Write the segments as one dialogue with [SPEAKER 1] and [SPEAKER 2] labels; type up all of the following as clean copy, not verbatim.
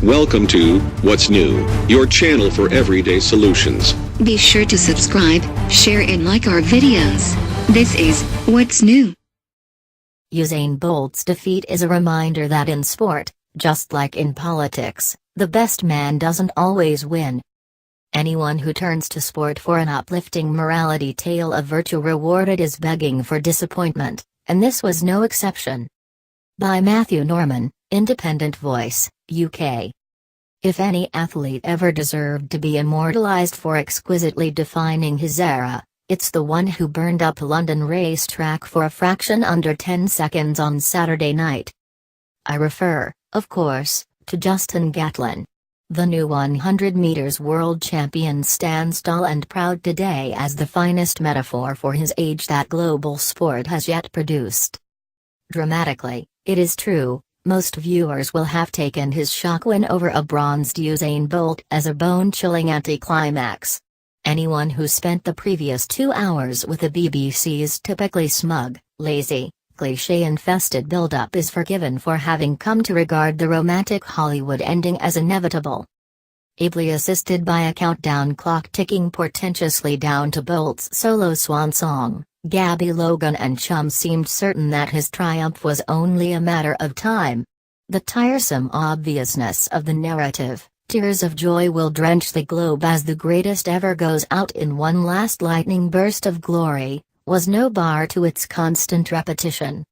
[SPEAKER 1] Welcome to What's New, your channel for everyday solutions.
[SPEAKER 2] Be sure to subscribe, share and like our videos. This is What's New.
[SPEAKER 3] Usain Bolt's defeat is a reminder that in sport, just like in politics, the best man doesn't always win. Anyone who turns to sport for an uplifting morality tale of virtue rewarded is begging for disappointment, and this was no exception. By Matthew Norman, Independent Voice, UK. If any athlete ever deserved to be immortalised for exquisitely defining his era, it's the one who burned up London racetrack for a fraction under 10 seconds on Saturday night. I refer, of course, to Justin Gatlin. The new 100 meters world champion stands tall and proud today as the finest metaphor for his age that global sport has yet produced. Dramatically, it is true, most viewers will have taken his shock win over a bronzed Usain Bolt as a bone-chilling anticlimax. Anyone who spent the previous 2 hours with the BBC's typically smug, lazy, cliche-infested build-up is forgiven for having come to regard the romantic Hollywood ending as inevitable. Ably assisted by a countdown clock ticking portentously down to Bolt's solo swan song, Gabby Logan and chum seemed certain that his triumph was only a matter of time. The tiresome obviousness of the narrative, tears of joy will drench the globe as the greatest ever goes out in one last lightning burst of glory, was no bar to its constant repetition.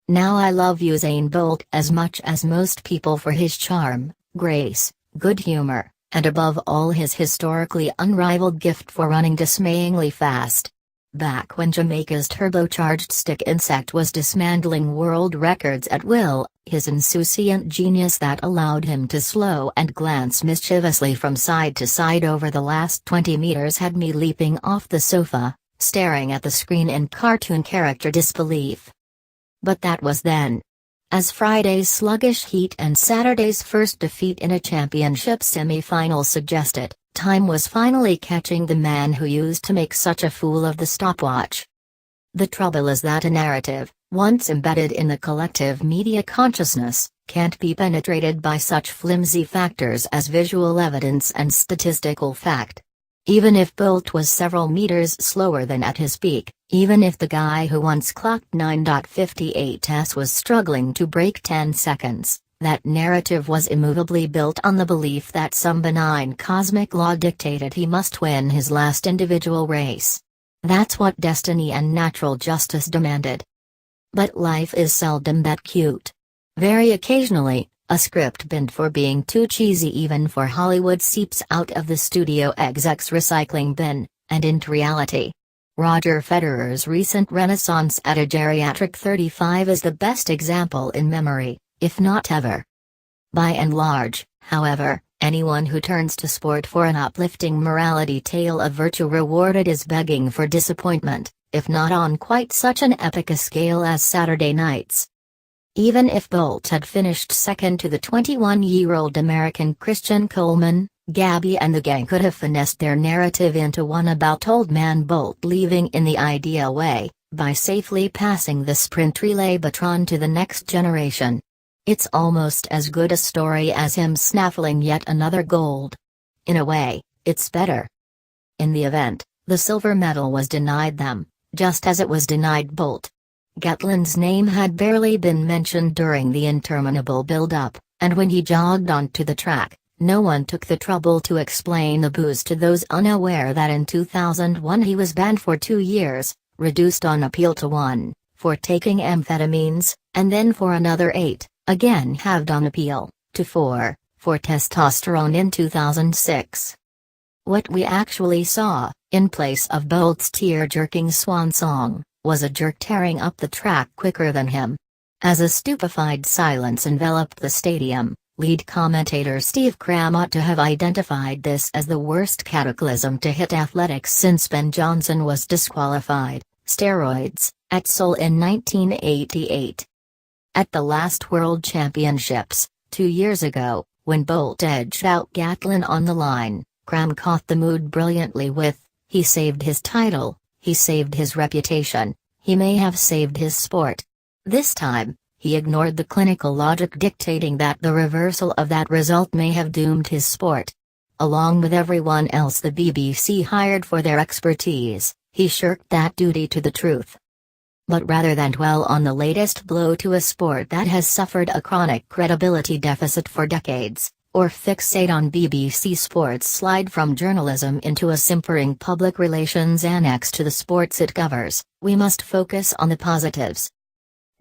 [SPEAKER 3] Now I love Usain Bolt as much as most people for his charm, grace, good humor, and above all his historically unrivaled gift for running dismayingly fast. Back when Jamaica's turbocharged stick insect was dismantling world records at will, his insouciant genius that allowed him to slow and glance mischievously from side to side over the last 20 meters had me leaping off the sofa, staring at the screen in cartoon character disbelief. But that was then. As Friday's sluggish heat and Saturday's first defeat in a championship semi-final suggested, time was finally catching the man who used to make such a fool of the stopwatch. The trouble is that a narrative, once embedded in the collective media consciousness, can't be penetrated by such flimsy factors as visual evidence and statistical fact. Even if Bolt was several meters slower than at his peak, even if the guy who once clocked 9.58s was struggling to break 10 seconds, that narrative was immovably built on the belief that some benign cosmic law dictated he must win his last individual race. That's what destiny and natural justice demanded. But life is seldom that cute. Very occasionally, a script bent for being too cheesy even for Hollywood seeps out of the studio exec's recycling bin, and into reality. Roger Federer's recent renaissance at a geriatric 35 is the best example in memory, if not ever. By and large, however, anyone who turns to sport for an uplifting morality tale of virtue rewarded is begging for disappointment, if not on quite such an epic a scale as Saturday night's. Even if Bolt had finished second to the 21-year-old American Christian Coleman, Gabby and the gang could have finessed their narrative into one about old man Bolt leaving in the ideal way, by safely passing the sprint relay baton to the next generation. It's almost as good a story as him snaffling yet another gold. In a way, it's better. In the event, the silver medal was denied them, just as it was denied Bolt. Gatlin's name had barely been mentioned during the interminable build-up, and when he jogged onto the track, no one took the trouble to explain the booze to those unaware that in 2001 he was banned for 2 years, reduced on appeal to 1, for taking amphetamines, and then for another 8, again halved on appeal, to 4, for testosterone in 2006. What we actually saw, in place of Bolt's tear-jerking swan song, was a jerk tearing up the track quicker than him. As a stupefied silence enveloped the stadium, lead commentator Steve Cram ought to have identified this as the worst cataclysm to hit athletics since Ben Johnson was disqualified, steroids, at Seoul in 1988. At the last World Championships, 2 years ago, when Bolt edged out Gatlin on the line, Cram caught the mood brilliantly with, "He saved his title, he saved his reputation, he may have saved his sport. This time, he ignored the clinical logic dictating that the reversal of that result may have doomed his sport. Along with everyone else the BBC hired for their expertise, he shirked that duty to the truth. But rather than dwell on the latest blow to a sport that has suffered a chronic credibility deficit for decades, or fixate on BBC Sports' slide from journalism into a simpering public relations annex to the sports it covers, we must focus on the positives.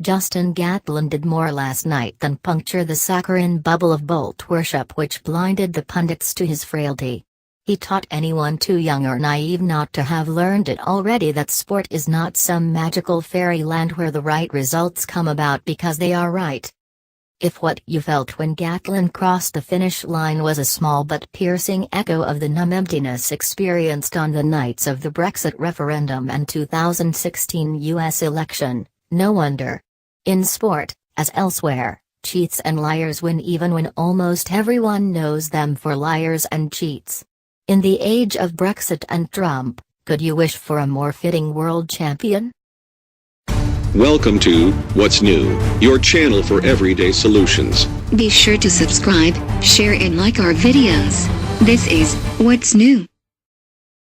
[SPEAKER 3] Justin Gatlin did more last night than puncture the saccharine bubble of Bolt worship which blinded the pundits to his frailty. He taught anyone too young or naive not to have learned it already that sport is not some magical fairyland where the right results come about because they are right. If what you felt when Gatlin crossed the finish line was a small but piercing echo of the numb emptiness experienced on the nights of the Brexit referendum and 2016 US election, no wonder. In sport, as elsewhere, cheats and liars win even when almost everyone knows them for liars and cheats. In the age of Brexit and Trump, could you wish for a more fitting world champion?
[SPEAKER 1] Welcome to What's New, your channel for everyday solutions.
[SPEAKER 2] Be sure to subscribe, share and like our videos. This is What's New.